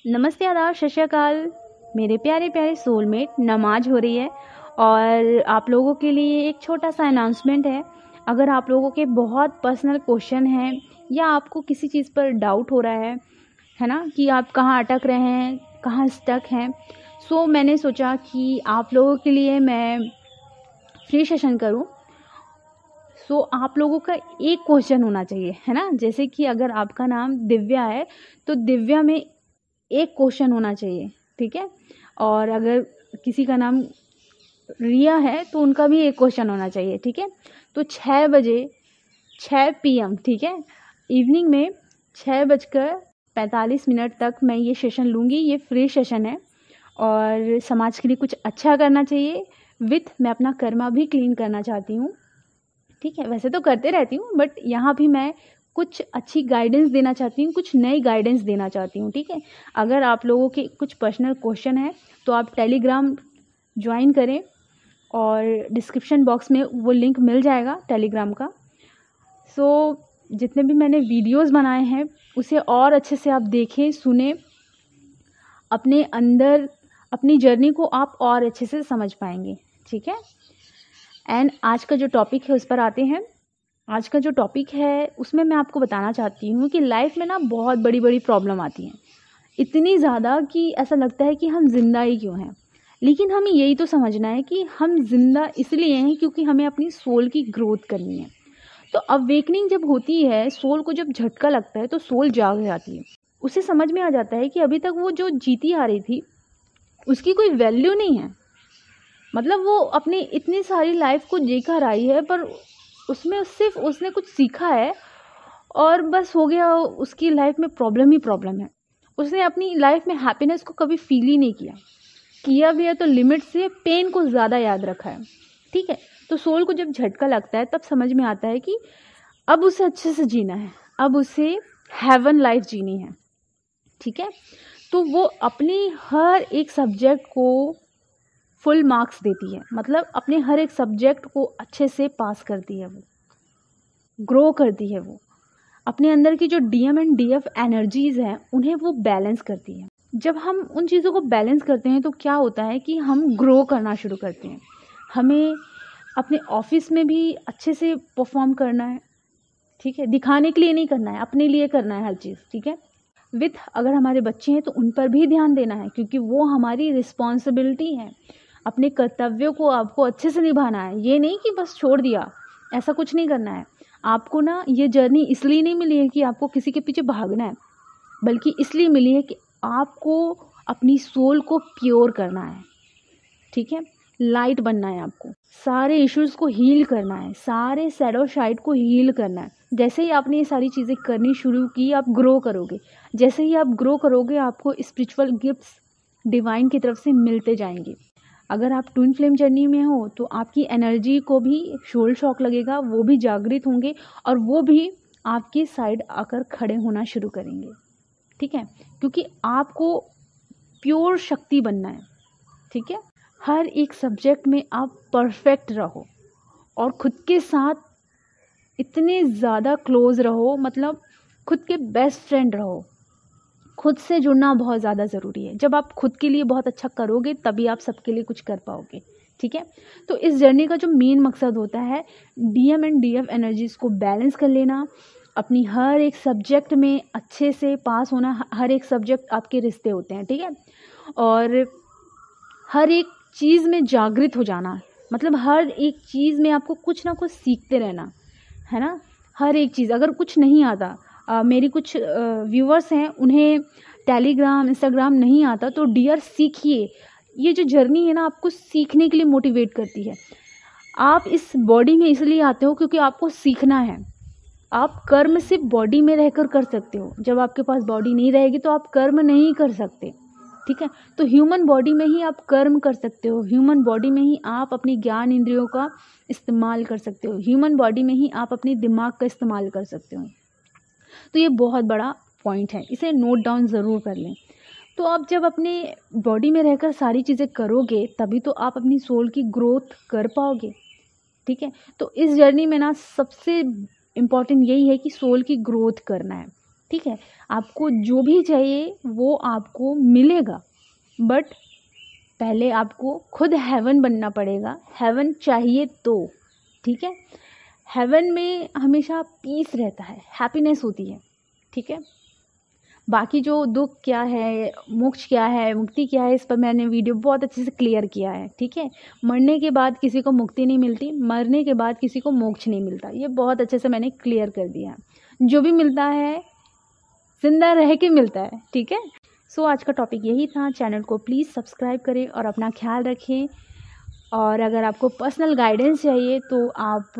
नमस्ते, आदाब, सत श्री अकाल। मेरे प्यारे प्यारे सोलमेट, नमाज हो रही है और आप लोगों के लिए एक छोटा सा अनाउंसमेंट है। अगर आप लोगों के बहुत पर्सनल क्वेश्चन हैं या आपको किसी चीज़ पर डाउट हो रहा है ना, कि आप कहाँ अटक रहे हैं, कहाँ स्टक हैं, सो मैंने सोचा कि आप लोगों के लिए मैं फ्री सेशन करूं। सो आप लोगों का एक क्वेश्चन होना चाहिए, है ना। जैसे कि अगर आपका नाम दिव्या है तो दिव्या में एक क्वेश्चन होना चाहिए, ठीक है। और अगर किसी का नाम रिया है तो उनका भी एक क्वेश्चन होना चाहिए, ठीक है। तो 6 बजे 6 PM, ठीक है, इवनिंग में 6:45 तक मैं ये सेशन लूँगी। ये फ्री सेशन है और समाज के लिए कुछ अच्छा करना चाहिए विथ मैं अपना कर्मा भी क्लीन करना चाहती हूँ, ठीक है। वैसे तो करते रहती हूँ बट यहाँ भी मैं कुछ अच्छी गाइडेंस देना चाहती हूँ, कुछ नई गाइडेंस देना चाहती हूँ, ठीक है। अगर आप लोगों के कुछ पर्सनल क्वेश्चन है तो आप टेलीग्राम ज्वाइन करें और डिस्क्रिप्शन बॉक्स में वो लिंक मिल जाएगा टेलीग्राम का। सो जितने भी मैंने वीडियोस बनाए हैं उसे और अच्छे से आप देखें, सुने, अपने अंदर अपनी जर्नी को आप और अच्छे से समझ पाएंगे, ठीक है। एंड आज का जो टॉपिक है उस पर आते हैं। आज का जो टॉपिक है उसमें मैं आपको बताना चाहती हूँ कि लाइफ में ना बहुत बड़ी बड़ी प्रॉब्लम आती हैं, इतनी ज़्यादा कि ऐसा लगता है कि हम जिंदा ही क्यों हैं। लेकिन हमें यही तो समझना है कि हम जिंदा इसलिए हैं क्योंकि हमें अपनी सोल की ग्रोथ करनी है। तो अवेकनिंग जब होती है, सोल को जब झटका लगता है तो सोल जाग जाती है। उसे समझ में आ जाता है कि अभी तक वो जो जीती आ रही थी उसकी कोई वैल्यू नहीं है। मतलब वो अपनी इतनी सारी लाइफ को जीकर आई है पर उसमें सिर्फ उसने कुछ सीखा है और बस हो गया। उसकी लाइफ में प्रॉब्लम ही प्रॉब्लम है। उसने अपनी लाइफ में हैप्पीनेस को कभी फील ही नहीं किया भी है तो लिमिट से पेन को ज़्यादा याद रखा है, ठीक है। तो सोल को जब झटका लगता है तब समझ में आता है कि अब उसे अच्छे से जीना है, अब उसे हेवन लाइफ जीनी है, ठीक है। तो वो अपनी हर एक सब्जेक्ट को फुल मार्क्स देती है, मतलब अपने हर एक सब्जेक्ट को अच्छे से पास करती है, वो ग्रो करती है, वो अपने अंदर की जो DM एंड DF एनर्जीज़ हैं उन्हें वो बैलेंस करती है। जब हम उन चीज़ों को बैलेंस करते हैं तो क्या होता है कि हम ग्रो करना शुरू करते हैं। हमें अपने ऑफिस में भी अच्छे से परफॉर्म करना है, ठीक है। दिखाने के लिए नहीं करना है, अपने लिए करना है हर चीज़, ठीक है। विथ अगर हमारे बच्चे हैं तो उन पर भी ध्यान देना है क्योंकि वो हमारी रिस्पॉन्सिबिलिटी है। अपने कर्तव्यों को आपको अच्छे से निभाना है, ये नहीं कि बस छोड़ दिया, ऐसा कुछ नहीं करना है। आपको ना ये जर्नी इसलिए नहीं मिली है कि आपको किसी के पीछे भागना है, बल्कि इसलिए मिली है कि आपको अपनी सोल को प्योर करना है, ठीक है। लाइट बनना है, आपको सारे इश्यूज़ को हील करना है, सारे सैडो साइड को हील करना है। जैसे ही आपने ये सारी चीज़ें करनी शुरू की आप ग्रो करोगे। जैसे ही आप ग्रो करोगे आपको स्पिरिचुअल गिफ्ट्स डिवाइन की तरफ से मिलते जाएंगे। अगर आप ट्विन फ्लेम जर्नी में हो तो आपकी एनर्जी को भी शोल शॉक लगेगा, वो भी जागृत होंगे और वो भी आपकी साइड आकर खड़े होना शुरू करेंगे, ठीक है। क्योंकि आपको प्योर शक्ति बनना है, ठीक है। हर एक सब्जेक्ट में आप परफेक्ट रहो और खुद के साथ इतने ज़्यादा क्लोज रहो, मतलब खुद के बेस्ट फ्रेंड रहो। खुद से जुड़ना बहुत ज़्यादा ज़रूरी है। जब आप खुद के लिए बहुत अच्छा करोगे तभी आप सबके लिए कुछ कर पाओगे, ठीक है। तो इस जर्नी का जो मेन मकसद होता है DM एंड DF एनर्जीज़ को बैलेंस कर लेना, अपनी हर एक सब्जेक्ट में अच्छे से पास होना। हर एक सब्जेक्ट आपके रिश्ते होते हैं, ठीक है। और हर एक चीज़ में जागृत हो जाना, मतलब हर एक चीज़ में आपको कुछ ना कुछ सीखते रहना, है ना। हर एक चीज़, अगर कुछ नहीं आता, मेरी कुछ व्यूअर्स हैं उन्हें टेलीग्राम इंस्टाग्राम नहीं आता तो डियर सीखिए। ये जो जर्नी है ना आपको सीखने के लिए मोटिवेट करती है। आप इस बॉडी में इसलिए आते हो क्योंकि आपको सीखना है। आप कर्म सिर्फ बॉडी में रहकर कर सकते हो, जब आपके पास बॉडी नहीं रहेगी तो आप कर्म नहीं कर सकते, ठीक है। तो ह्यूमन बॉडी में ही आप कर्म कर सकते हो, ह्यूमन बॉडी में ही आप अपनी ज्ञान इंद्रियों का इस्तेमाल कर सकते हो, ह्यूमन बॉडी में ही आप अपने दिमाग का इस्तेमाल कर सकते हो। तो ये बहुत बड़ा पॉइंट है, इसे नोट डाउन ज़रूर कर लें। तो आप जब अपने बॉडी में रहकर सारी चीज़ें करोगे तभी तो आप अपनी सोल की ग्रोथ कर पाओगे, ठीक है। तो इस जर्नी में ना सबसे इम्पॉर्टेंट यही है कि सोल की ग्रोथ करना है, ठीक है, आपको जो भी चाहिए वो आपको मिलेगा, बट पहले आपको खुद हेवन बनना पड़ेगा। हेवन चाहिए तो, ठीक है। हेवन में हमेशा पीस रहता है, हैप्पीनेस होती है, ठीक है। बाकी जो दुख क्या है, मोक्ष क्या है, मुक्ति क्या है, इस पर मैंने वीडियो बहुत अच्छे से क्लियर किया है, ठीक है। मरने के बाद किसी को मुक्ति नहीं मिलती, मरने के बाद किसी को मोक्ष नहीं मिलता, ये बहुत अच्छे से मैंने क्लियर कर दिया है। जो भी मिलता है जिंदा रह के मिलता है, ठीक है। सो आज का टॉपिक यही था। चैनल को प्लीज़ सब्सक्राइब करें और अपना ख्याल रखें। और अगर आपको पर्सनल गाइडेंस चाहिए तो आप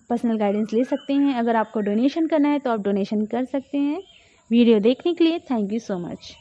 पर्सनल गाइडेंस ले सकते हैं। अगर आपको डोनेशन करना है तो आप डोनेशन कर सकते हैं। वीडियो देखने के लिए थैंक यू सो मच।